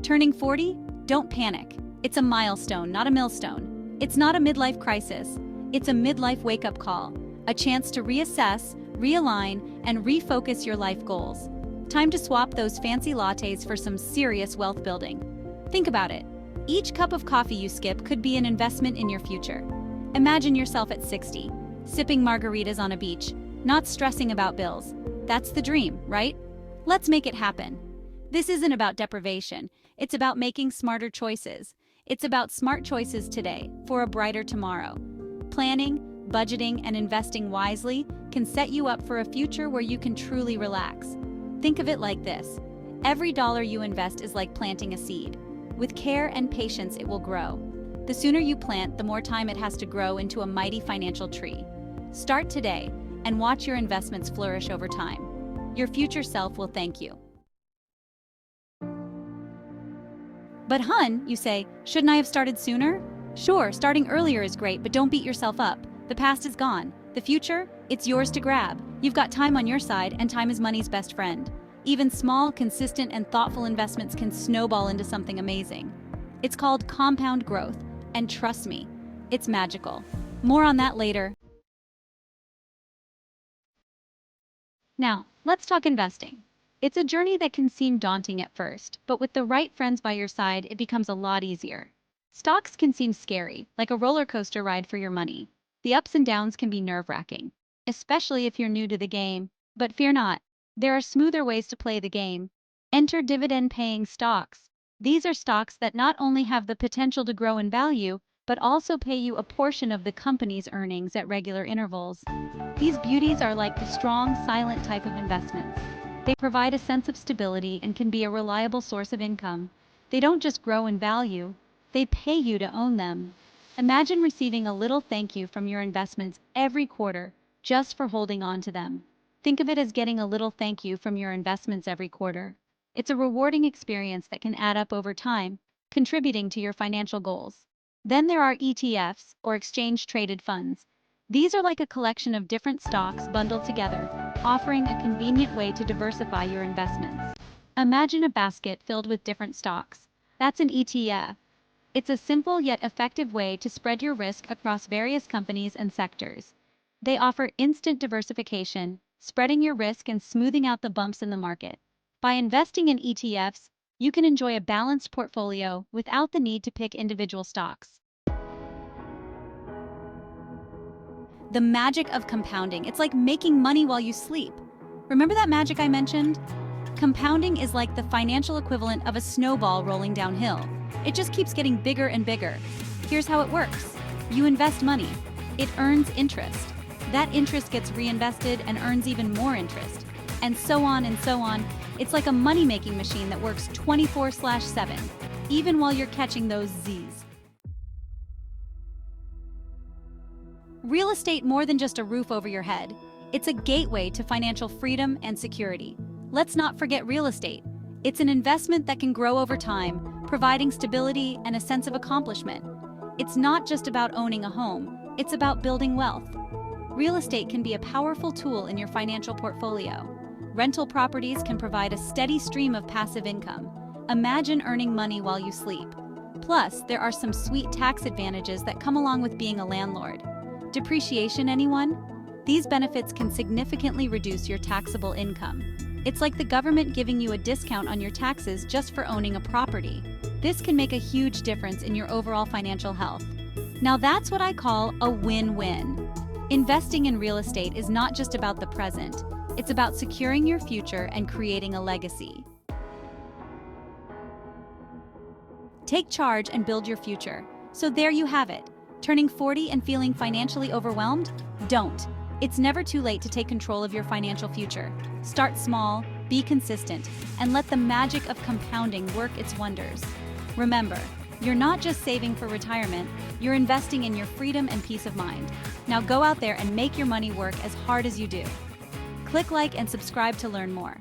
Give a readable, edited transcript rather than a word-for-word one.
Turning 40? Don't panic. It's a milestone, not a millstone. It's not a midlife crisis. It's a midlife wake-up call, a chance to reassess, realign, and refocus your life goals. Time to swap those fancy lattes for some serious wealth building. Think about it. Each cup of coffee you skip could be an investment in your future. Imagine yourself at 60, sipping margaritas on a beach, not stressing about bills. That's the dream, right? Let's make it happen. This isn't about deprivation. It's about making smarter choices. It's about smart choices today for a brighter tomorrow. Planning, budgeting, and investing wisely can set you up for a future where you can truly relax. Think of it like this. Every dollar you invest is like planting a seed. With care and patience, it will grow. The sooner you plant, the more time it has to grow into a mighty financial tree. Start today and watch your investments flourish over time. Your future self will thank you. But hun, you say, shouldn't I have started sooner? Sure, starting earlier is great, but don't beat yourself up. The past is gone. The future? It's yours to grab. You've got time on your side, and time is money's best friend. Even small, consistent, and thoughtful investments can snowball into something amazing. It's called compound growth, and trust me, it's magical. More on that later. Now, let's talk investing. It's a journey that can seem daunting at first, but with the right friends by your side, it becomes a lot easier. Stocks can seem scary, like a roller coaster ride for your money. The ups and downs can be nerve-wracking, especially if you're new to the game. But fear not, there are smoother ways to play the game. Enter dividend-paying stocks. These are stocks that not only have the potential to grow in value, but also pay you a portion of the company's earnings at regular intervals. These beauties are like the strong, silent type of investments. They provide a sense of stability and can be a reliable source of income. They don't just grow in value, they pay you to own them. Imagine receiving a little thank you from your investments every quarter just for holding on to them. Think of it as getting a little thank you from your investments every quarter. It's a rewarding experience that can add up over time, contributing to your financial goals. Then there are ETFs, or exchange-traded funds. These are like a collection of different stocks bundled together, offering a convenient way to diversify your investments. Imagine a basket filled with different stocks. That's an ETF. It's a simple yet effective way to spread your risk across various companies and sectors. They offer instant diversification, spreading your risk and smoothing out the bumps in the market. By investing in ETFs, you can enjoy a balanced portfolio without the need to pick individual stocks. The magic of compounding. It's like making money while you sleep. Remember that magic I mentioned? Compounding is like the financial equivalent of a snowball rolling downhill. It just keeps getting bigger and bigger. Here's how it works. You invest money. It earns interest. That interest gets reinvested and earns even more interest. And so on and so on. It's like a money-making machine that works 24/7, even while you're catching those Z's. Real estate more than just a roof over your head. It's a gateway to financial freedom and security. Let's not forget real estate. It's an investment that can grow over time, providing stability and a sense of accomplishment. It's not just about owning a home, it's about building wealth. Real estate can be a powerful tool in your financial portfolio. Rental properties can provide a steady stream of passive income. Imagine earning money while you sleep. Plus, there are some sweet tax advantages that come along with being a landlord. Depreciation, anyone? These benefits can significantly reduce your taxable income. It's like the government giving you a discount on your taxes just for owning a property. This can make a huge difference in your overall financial health. Now that's what I call a win-win. Investing in real estate is not just about the present. It's about securing your future and creating a legacy. Take charge and build your future. So there you have it. Turning 40 and feeling financially overwhelmed? Don't. It's never too late to take control of your financial future. Start small, be consistent, and let the magic of compounding work its wonders. Remember, you're not just saving for retirement, you're investing in your freedom and peace of mind. Now go out there and make your money work as hard as you do. Click like and subscribe to learn more.